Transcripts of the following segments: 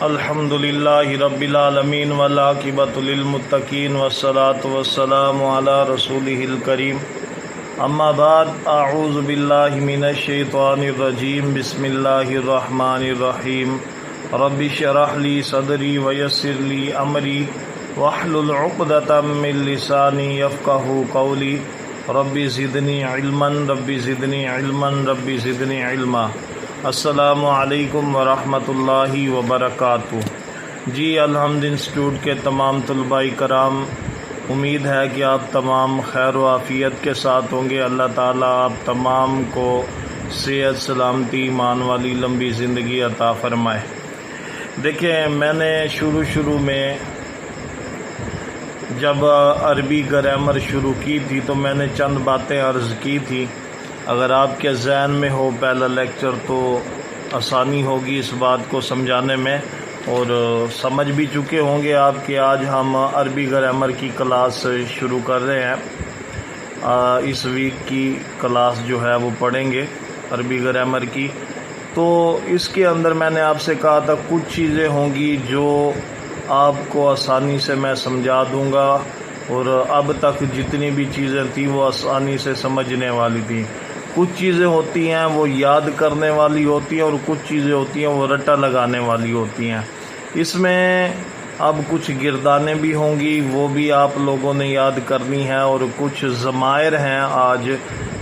الحمدللہ رب العالمین والعاقبۃ للمتقین والصلاۃ والسلام علی رسولہ الکریم اما بعد اعوذ باللہ من الشیطان الرجیم بسم اللہ الرحمن الرحیم رب اشرح لی صدری ویسر لی امری واحلل عقدۃ من لسانی یفقہوا قولی رب زدنی علما رب زدنی علما رب زدنی علما۔ السلام علیکم ورحمۃ اللہ وبرکاتہ۔ جی الحمد انسٹیٹیوٹ کے تمام طلباء کرام، امید ہے کہ آپ تمام خیر و عافیت کے ساتھ ہوں گے۔ اللہ تعالیٰ آپ تمام کو صحت، سلامتی، ایمان والی لمبی زندگی عطا فرمائے۔ دیکھیں، میں نے شروع میں جب عربی گرامر شروع کی تھی تو میں نے چند باتیں عرض کی تھی۔ اگر آپ کے ذہن میں ہو پہلا لیکچر تو آسانی ہوگی اس بات کو سمجھانے میں، اور سمجھ بھی چکے ہوں گے آپ کہ آج ہم عربی گرامر کی کلاس شروع کر رہے ہیں۔ اس ویک کی کلاس جو ہے وہ پڑھیں گے عربی گرامر کی۔ تو اس کے اندر میں نے آپ سے کہا تھا کچھ چیزیں ہوں گی جو آپ کو آسانی سے میں سمجھا دوں گا، اور اب تک جتنی بھی چیزیں تھیں وہ آسانی سے سمجھنے والی تھیں۔ کچھ چیزیں ہوتی ہیں وہ یاد کرنے والی ہوتی ہیں، اور کچھ چیزیں ہوتی ہیں وہ رٹا لگانے والی ہوتی ہیں۔ اس میں اب کچھ گردانیں بھی ہوں گی، وہ بھی آپ لوگوں نے یاد کرنی ہے، اور کچھ ضمائر ہیں آج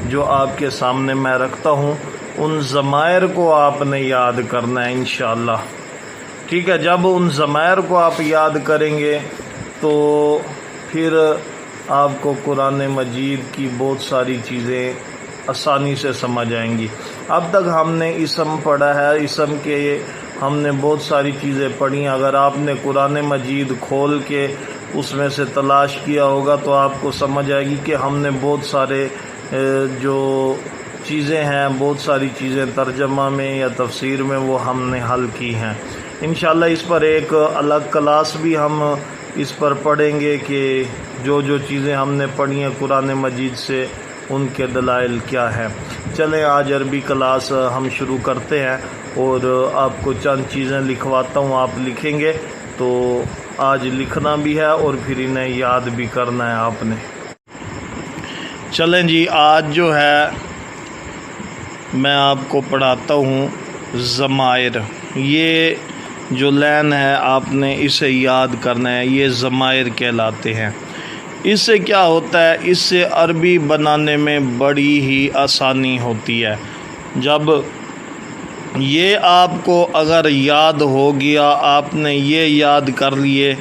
جو آپ کے سامنے میں رکھتا ہوں، ان ضمائر کو آپ نے یاد کرنا ہے انشاءاللہ۔ ٹھیک ہے، جب ان ضمائر کو آپ یاد کریں گے تو پھر آپ کو قرآن مجید کی بہت ساری چیزیں آسانی سے سمجھ آئیں گی۔ اب تک ہم نے اسم پڑھا ہے، اسم کے ہم نے بہت ساری چیزیں پڑھی ہیں۔ اگر آپ نے قرآن مجید کھول کے اس میں سے تلاش کیا ہوگا تو آپ کو سمجھ آئے گی کہ ہم نے بہت سارے جو چیزیں ہیں، بہت ساری چیزیں ترجمہ میں یا تفسیر میں وہ ہم نے حل کی ہیں۔ انشاءاللہ اس پر ایک الگ کلاس بھی ہم اس پر پڑھیں گے کہ جو چیزیں ہم نے پڑھی ہیں قرآن مجید سے ان کے دلائل کیا ہیں۔ چلیں آج عربی کلاس ہم شروع کرتے ہیں، اور آپ کو چند چیزیں لکھواتا ہوں، آپ لکھیں گے تو آج لکھنا بھی ہے اور پھر انہیں یاد بھی کرنا ہے آپ نے۔ چلیں جی، آج جو ہے میں آپ کو پڑھاتا ہوں ضمائر۔ یہ جو لین ہے آپ نے اسے یاد کرنا ہے، یہ ضمائر کہلاتے ہیں۔ اس سے کیا ہوتا ہے، اس سے عربی بنانے میں بڑی ہی آسانی ہوتی ہے۔ جب یہ آپ کو اگر یاد ہو گیا، آپ نے یہ یاد کر لیے،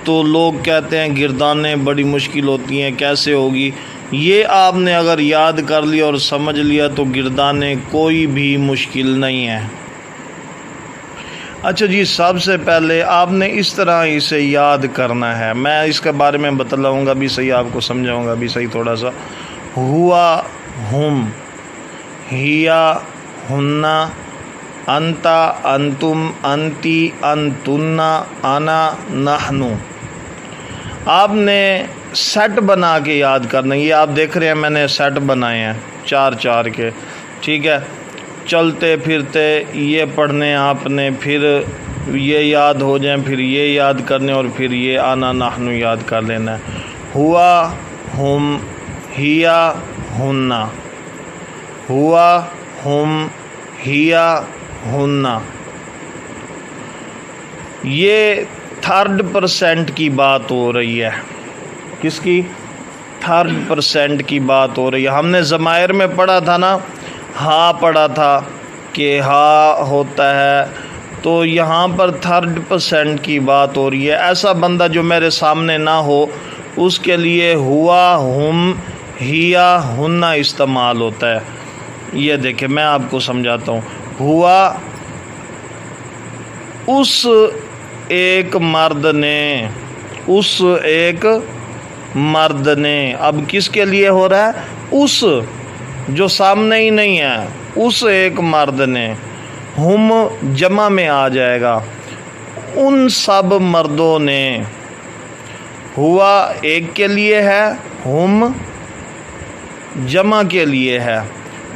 تو لوگ کہتے ہیں گردانیں بڑی مشکل ہوتی ہیں، کیسے ہوگی؟ یہ آپ نے اگر یاد کر لیا اور سمجھ لیا تو گردانیں کوئی بھی مشکل نہیں ہیں۔ اچھا جی، سب سے پہلے آپ نے اس طرح اسے یاد کرنا ہے، میں اس کے بارے میں بتلاؤں گا بھی صحیح، آپ کو سمجھاؤں گا بھی صحیح تھوڑا سا۔ ہوا، ہم، ہیا، ہننا، انتا، انتم، انتی، انتنا، انا، نحنو۔ آپ نے سیٹ بنا کے یاد کرنا ہے۔ یہ آپ دیکھ رہے ہیں میں نے سیٹ بنائے ہیں 4 کے، ٹھیک ہے۔ چلتے پھرتے یہ پڑھنے آپ نے، پھر یہ یاد ہو جائیں، پھر یہ یاد کرنے، اور پھر یہ آنا نحنو یاد کر لینا ہے۔ ہوا، ہم، ہیا، ہننا، ہوا، ہم، ہیا، ہننا۔ یہ 3% کی بات ہو رہی ہے۔ کس کی؟ 3% کی بات ہو رہی ہے۔ ہم نے ضمائر میں پڑھا تھا نا، ہا پڑھا تھا کہ ہا ہوتا ہے، تو یہاں پر 3% کی بات ہو رہی ہے۔ ایسا بندہ جو میرے سامنے نہ ہو اس کے لیے ہوا، ہم، ہیا، ہننا استعمال ہوتا ہے۔ یہ دیکھیں میں آپ کو سمجھاتا ہوں۔ ہوا، اس ایک مرد نے، اس ایک مرد نے۔ اب کس کے لیے ہو رہا ہے؟ اس جو سامنے ہی نہیں ہے، اس ایک مرد نے۔ ہم جمع میں آ جائے گا، ان سب مردوں نے۔ ہوا ایک کے لیے ہے، ہم جمع کے لیے ہے۔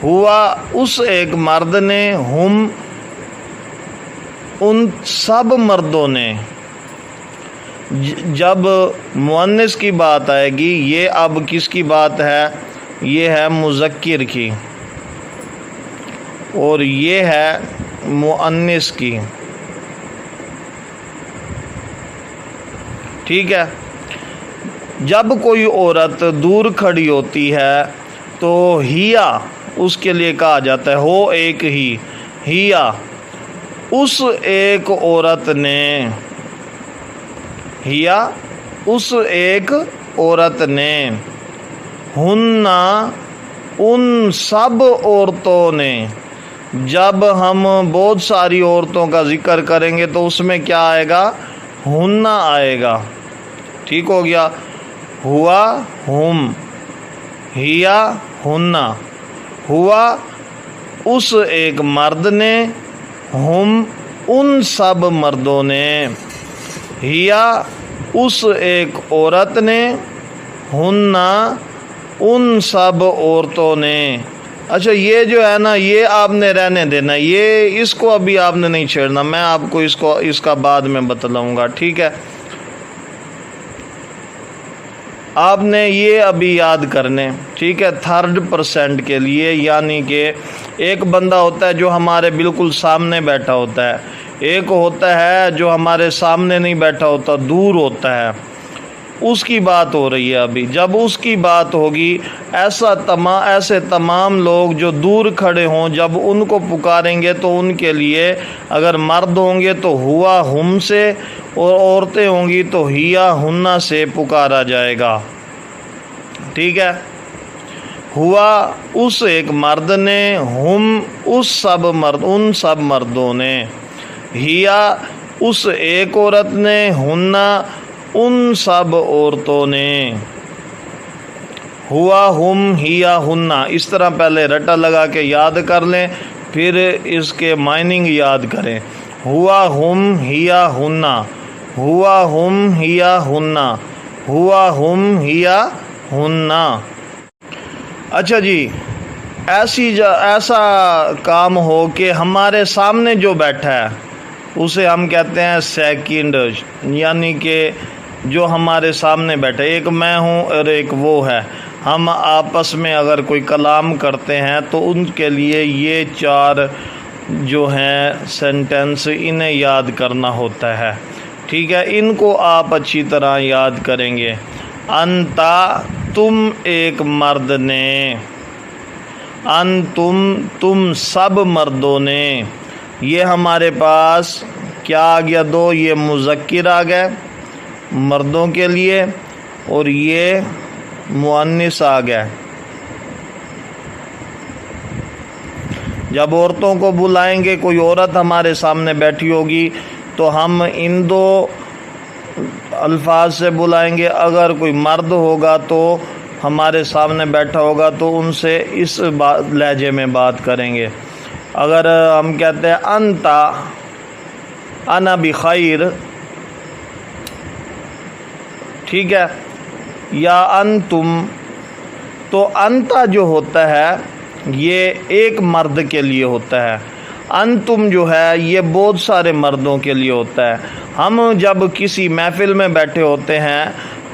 ہوا اس ایک مرد نے، ہم ان سب مردوں نے، جب مؤنث کی بات آئے گی، یہ اب کس کی بات ہے؟ یہ ہے مذکر کی، اور یہ ہے مؤنث کی، ٹھیک ہے۔ جب کوئی عورت دور کھڑی ہوتی ہے تو ہیا اس کے لیے کہا جاتا ہے، ہو ایک ہی، ہیا اس ایک عورت نے، ہیا اس ایک عورت نے، ہننا ان سب عورتوں نے۔ جب ہم بہت ساری عورتوں کا ذکر کریں گے تو اس میں کیا آئے گا؟ ہننا آئے گا، ٹھیک ہو گیا۔ ہوا ہم، ہیا ہننا، ہوا اس ایک مرد نے، ہم ان سب مردوں نے، ہیا اس ایک عورت نے، ہننا ان سب عورتوں نے۔ اچھا یہ جو ہے نا، یہ آپ نے رہنے دینا، یہ اس کو ابھی آپ نے نہیں چھیڑنا، میں آپ کو اس کا بعد میں بتلاؤں گا، ٹھیک ہے۔ آپ نے یہ ابھی یاد کرنے، ٹھیک ہے، 3rd% کے لیے، یعنی کہ ایک بندہ ہوتا ہے جو ہمارے بالکل سامنے بیٹھا ہوتا ہے، ایک ہوتا ہے جو ہمارے سامنے نہیں بیٹھا ہوتا، دور ہوتا ہے، اس کی بات ہو رہی ہے ابھی۔ جب اس کی بات ہوگی، ایسے تمام لوگ جو دور کھڑے ہوں، جب ان کو پکاریں گے تو ان کے لیے اگر مرد ہوں گے تو ہوا ہم سے، اور عورتیں ہوں گی تو ہیا ہننا سے پکارا جائے گا، ٹھیک ہے۔ ہوا اس ایک مرد نے، ہم ان سب مردوں نے، ہیا اس ایک عورت نے، ہننا ان سب عورتوں نے، ہوا ہم ہیا ہننا، اس طرح پہلے رٹا لگا کے یاد کر لیں، پھر اس کے مائننگ یاد کریں۔ ہوا ہم ہیا ہننا، ہوا ہم ہیا ہننا، ہوا ہم ہیا ہننا۔ اچھا جی، ایسا کام ہو کہ ہمارے سامنے جو بیٹھا ہے اسے ہم کہتے ہیں سیکنڈ، یعنی کہ جو ہمارے سامنے بیٹھا ہے، ایک میں ہوں اور ایک وہ ہے، ہم آپس میں اگر کوئی کلام کرتے ہیں تو ان کے لیے یہ 4 جو ہیں سینٹنس انہیں یاد کرنا ہوتا ہے، ٹھیک ہے۔ ان کو آپ اچھی طرح یاد کریں گے۔ انتا تم ایک مرد نے، انتم تم سب مردوں نے، یہ ہمارے پاس کیا آ گیا؟ 2 یہ مذکر آ گئے مردوں کے لیے، اور یہ مؤنث آ گئے۔ جب عورتوں کو بلائیں گے، کوئی عورت ہمارے سامنے بیٹھی ہوگی تو ہم ان 2 الفاظ سے بلائیں گے۔ اگر کوئی مرد ہوگا تو ہمارے سامنے بیٹھا ہوگا تو ان سے اس لہجے میں بات کریں گے۔ اگر ہم کہتے ہیں انتا انا بخیر، ٹھیک ہے، یا انتم، تو انتا جو ہوتا ہے یہ ایک مرد کے لیے ہوتا ہے، انتم جو ہے یہ بہت سارے مردوں کے لیے ہوتا ہے۔ ہم جب کسی محفل میں بیٹھے ہوتے ہیں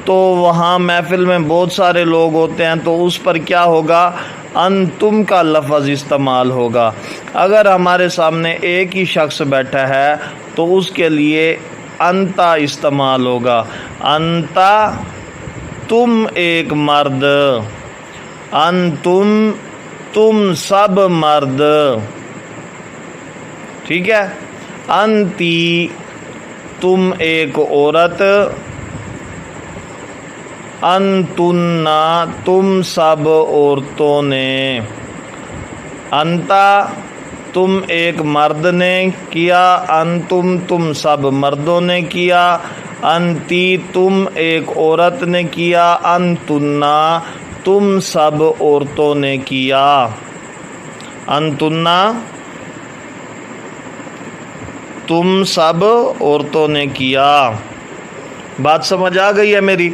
تو وہاں محفل میں بہت سارے لوگ ہوتے ہیں تو اس پر کیا ہوگا؟ انتم کا لفظ استعمال ہوگا۔ اگر ہمارے سامنے ایک ہی شخص بیٹھا ہے تو اس کے لیے انتا استعمال ہوگا۔ انتا تم ایک مرد، انتم تم سب مرد، ٹھیک ہے۔ انتی تم ایک عورت، انتنا تم سب عورتوں نے، انتا تم ایک مرد نے کیا، انتم تم سب مردوں نے کیا، انتی تم ایک عورت نے کیا، انتنا تم سب عورتوں نے کیا، انتنا تم سب عورتوں نے کیا۔ بات سمجھ آ گئی ہے میری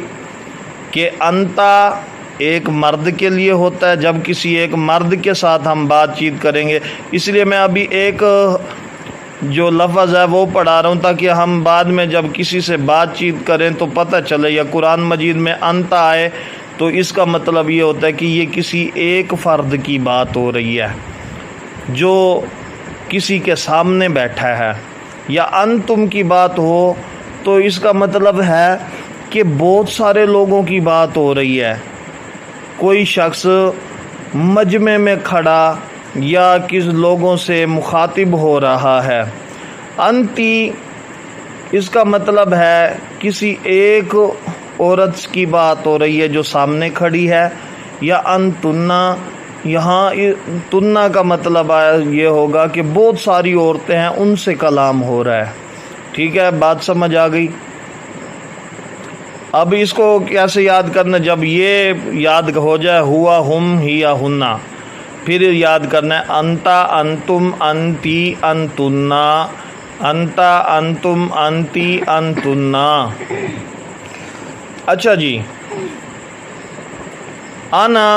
کہ انتا ایک مرد کے لیے ہوتا ہے جب کسی ایک مرد کے ساتھ ہم بات چیت کریں گے۔ اس لیے میں ابھی ایک جو لفظ ہے وہ پڑھا رہا ہوں تاکہ ہم بعد میں جب کسی سے بات چیت کریں تو پتہ چلے، یا قرآن مجید میں انت آئے تو اس کا مطلب یہ ہوتا ہے کہ یہ کسی ایک فرد کی بات ہو رہی ہے جو کسی کے سامنے بیٹھا ہے، یا انتم کی بات ہو تو اس کا مطلب ہے کہ بہت سارے لوگوں کی بات ہو رہی ہے، کوئی شخص مجمع میں کھڑا یا کس لوگوں سے مخاطب ہو رہا ہے۔ انتی اس کا مطلب ہے کسی ایک عورت کی بات ہو رہی ہے جو سامنے کھڑی ہے، یا انتنا، یہاں تنا کا مطلب یہ ہوگا کہ بہت ساری عورتیں ہیں ان سے کلام ہو رہا ہے۔ ٹھیک ہے، بات سمجھ آ گئی؟ اب اس کو کیسے یاد کرنا؟ جب یہ یاد ہو جائے ہوا، ہم، ہیا، ہننا، پھر یاد کرنا ہے انتا، انتم، انتی، انتنا، انتا، انتم، انتی، انتنا۔ اچھا جی، انا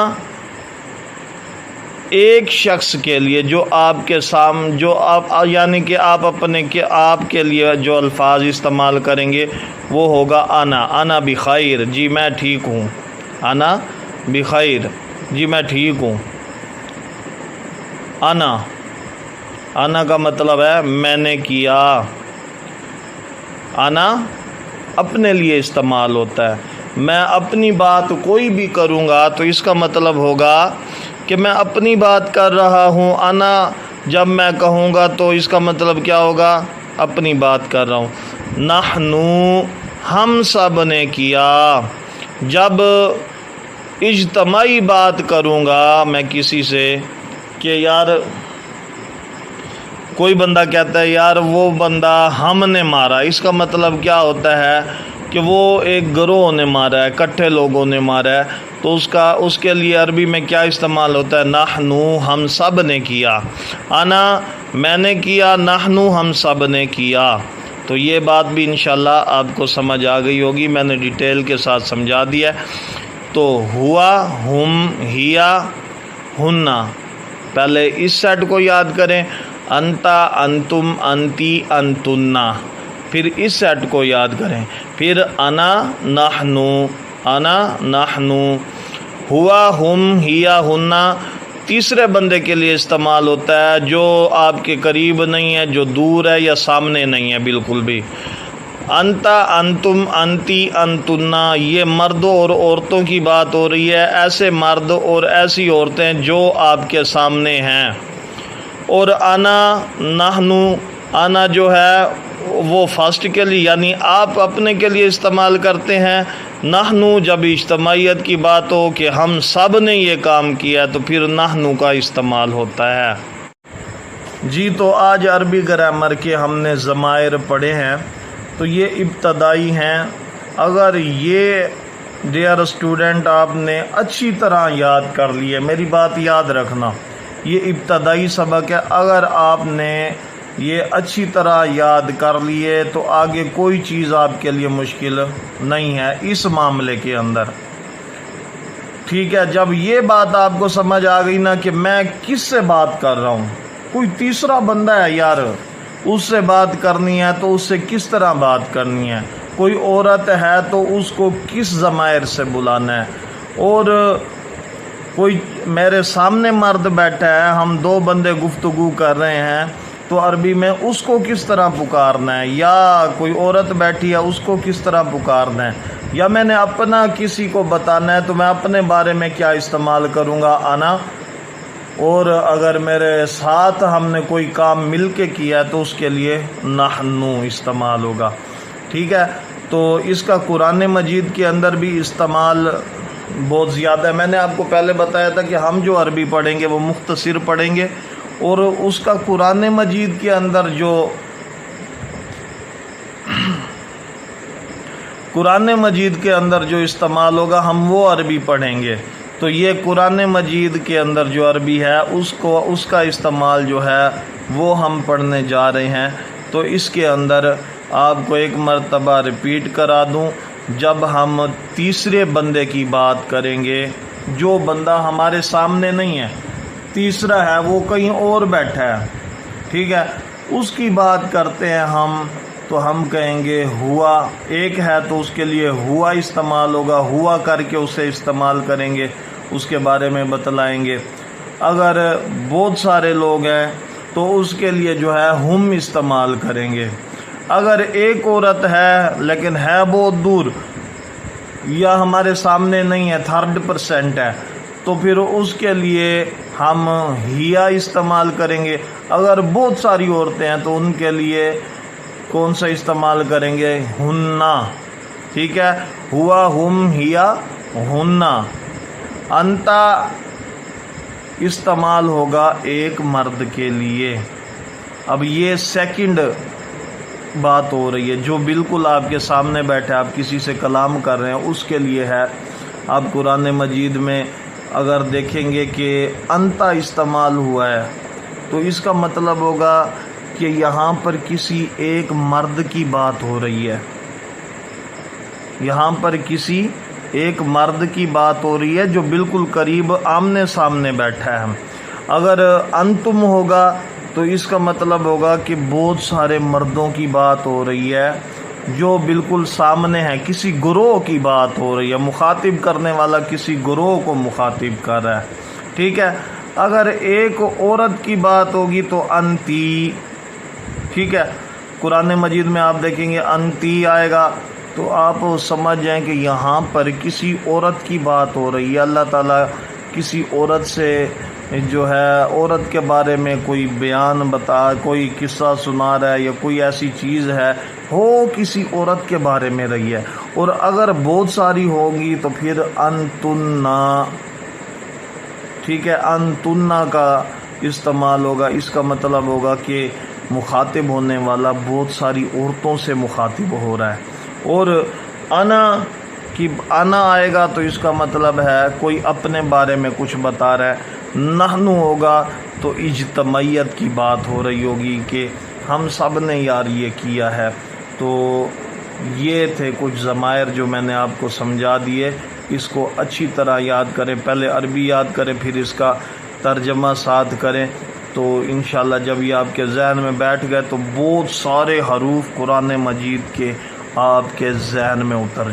ایک شخص کے لیے جو آپ کے سامنے، جو آپ یعنی کہ آپ اپنے کہ آپ کے لیے جو الفاظ استعمال کریں گے وہ ہوگا انا بخیر، جی میں ٹھیک ہوں، انا بخیر، جی میں ٹھیک ہوں۔ انا کا مطلب ہے میں نے کیا، انا اپنے لیے استعمال ہوتا ہے، میں اپنی بات کوئی بھی کروں گا تو اس کا مطلب ہوگا کہ میں اپنی بات کر رہا ہوں۔ انا جب میں کہوں گا تو اس کا مطلب کیا ہوگا؟ اپنی بات کر رہا ہوں۔ نحنو ہم سب نے کیا، جب اجتماعی بات کروں گا میں کسی سے کہ یار کوئی بندہ کہتا ہے یار وہ بندہ ہم نے مارا، اس کا مطلب کیا ہوتا ہے کہ وہ ایک گروہ نے مارا ہے، اکٹھے لوگوں نے مارا ہے، تو اس کے لیے عربی میں کیا استعمال ہوتا ہے؟ نحنو ہم سب نے کیا، انا میں نے کیا، نحنو ہم سب نے کیا۔ تو یہ بات بھی انشاءاللہ آپ کو سمجھ آ گئی ہوگی، میں نے ڈیٹیل کے ساتھ سمجھا دیا ہے۔ تو ہوا، ہم، ہیا، ہننا، پہلے اس سیٹ کو یاد کریں، انتا، انتم، انتی، انتنا، پھر اس سیٹ کو یاد کریں، پھر انا، نحنو، ہوا، ہم، ہیا، ہننا تیسرے بندے کے لیے استعمال ہوتا ہے جو آپ کے قریب نہیں ہے، جو دور ہے یا سامنے نہیں ہے بالکل بھی۔ انتا، انتم، انتی، انتنا یہ مردوں اور عورتوں کی بات ہو رہی ہے، ایسے مرد اور ایسی عورتیں جو آپ کے سامنے ہیں۔ اور انا، نحنو، انا جو ہے وہ فرسٹ کے لیے یعنی آپ اپنے کے لیے استعمال کرتے ہیں، نحنو جب اجتماعیت کی بات ہو کہ ہم سب نے یہ کام کیا تو پھر نحنو کا استعمال ہوتا ہے۔ جی تو آج عربی گرامر کے ہم نے ضمائر پڑھے ہیں، تو یہ ابتدائی ہیں۔ اگر یہ ڈیئر اسٹوڈنٹ آپ نے اچھی طرح یاد کر لی ہے، میری بات یاد رکھنا، یہ ابتدائی سبق ہے، اگر آپ نے یہ اچھی طرح یاد کر لیے تو آگے کوئی چیز آپ کے لیے مشکل نہیں ہے اس معاملے کے اندر۔ ٹھیک ہے، جب یہ بات آپ کو سمجھ آ گئی نا کہ میں کس سے بات کر رہا ہوں، کوئی تیسرا بندہ ہے یار اس سے بات کرنی ہے تو اس سے کس طرح بات کرنی ہے، کوئی عورت ہے تو اس کو کس ضمائر سے بلانا ہے، اور کوئی میرے سامنے مرد بیٹھا ہے، ہم دو بندے گفتگو کر رہے ہیں تو عربی میں اس کو کس طرح پکارنا ہے، یا کوئی عورت بیٹھی ہے اس کو کس طرح پکارنا ہے، یا میں نے اپنا کسی کو بتانا ہے تو میں اپنے بارے میں کیا استعمال کروں گا، انا، اور اگر میرے ساتھ ہم نے کوئی کام مل کے کیا ہے تو اس کے لیے نحنو استعمال ہوگا۔ ٹھیک ہے، تو اس کا قرآن مجید کے اندر بھی استعمال بہت زیادہ ہے۔ میں نے آپ کو پہلے بتایا تھا کہ ہم جو عربی پڑھیں گے وہ مختصر پڑھیں گے، اور اس کا قرآن مجید کے اندر جو استعمال ہوگا ہم وہ عربی پڑھیں گے۔ تو یہ قرآن مجید کے اندر جو عربی ہے اس کا استعمال جو ہے وہ ہم پڑھنے جا رہے ہیں۔ تو اس کے اندر آپ کو ایک مرتبہ ریپیٹ کرا دوں، جب ہم تیسرے بندے کی بات کریں گے، جو بندہ ہمارے سامنے نہیں ہے، تیسرا ہے وہ کہیں اور بیٹھا ہے، ٹھیک ہے، اس کی بات کرتے ہیں ہم تو ہم کہیں گے ہوا، ایک ہے تو اس کے لیے ہوا استعمال ہوگا، ہوا کر کے اسے استعمال کریں گے، اس کے بارے میں بتلائیں گے۔ اگر بہت سارے لوگ ہیں تو اس کے لیے جو ہے ہم استعمال کریں گے۔ اگر ایک عورت ہے لیکن ہے بہت دور یا ہمارے سامنے نہیں ہے، 3rd% ہے، تو پھر اس کے لیے ہم ہیا استعمال کریں گے۔ اگر بہت ساری عورتیں ہیں تو ان کے لیے کون سا استعمال کریں گے؟ ہننا، ٹھیک ہے، ہوا، ہم، ہیا، ہننا۔ انتا استعمال ہوگا ایک مرد کے لیے۔ اب یہ سیکنڈ بات ہو رہی ہے، جو بالکل آپ کے سامنے بیٹھے، آپ کسی سے کلام کر رہے ہیں، اس کے لیے ہے۔ آپ قرآن مجید میں اگر دیکھیں گے کہ انتا استعمال ہوا ہے تو اس کا مطلب ہوگا کہ یہاں پر کسی ایک مرد کی بات ہو رہی ہے، یہاں پر کسی ایک مرد کی بات ہو رہی ہے جو بالکل قریب آمنے سامنے بیٹھا ہے۔ اگر انتم ہوگا تو اس کا مطلب ہوگا کہ بہت سارے مردوں کی بات ہو رہی ہے جو بالکل سامنے ہیں، کسی گروہ کی بات ہو رہی ہے، مخاطب کرنے والا کسی گروہ کو مخاطب کر رہا ہے، ٹھیک ہے۔ اگر ایک عورت کی بات ہوگی تو انتی، ٹھیک ہے۔ قرآن مجید میں آپ دیکھیں گے انتی آئے گا تو آپ سمجھ جائیں کہ یہاں پر کسی عورت کی بات ہو رہی ہے۔ اللہ تعالیٰ کسی عورت سے جو ہے عورت کے بارے میں کوئی بیان کوئی قصہ سنا رہا ہے یا کوئی ایسی چیز ہے ہو کسی عورت کے بارے میں رہی ہے۔ اور اگر بہت ساری ہوگی تو پھر انتنا، ٹھیک ہے، انتنا کا استعمال ہوگا۔ اس کا مطلب ہوگا کہ مخاطب ہونے والا بہت ساری عورتوں سے مخاطب ہو رہا ہے۔ اور انا آئے گا تو اس کا مطلب ہے کوئی اپنے بارے میں کچھ بتا رہا ہے۔ نحنو ہوگا تو اجتماعیت کی بات ہو رہی ہوگی کہ ہم سب نے یار یہ کیا ہے۔ تو یہ تھے کچھ ضمائر جو میں نے آپ کو سمجھا دیے، اس کو اچھی طرح یاد کریں، پہلے عربی یاد کریں پھر اس کا ترجمہ ساتھ کریں، تو انشاءاللہ جب یہ آپ کے ذہن میں بیٹھ گئے تو بہت سارے حروف قرآن مجید کے آپ کے ذہن میں اتر جائیں۔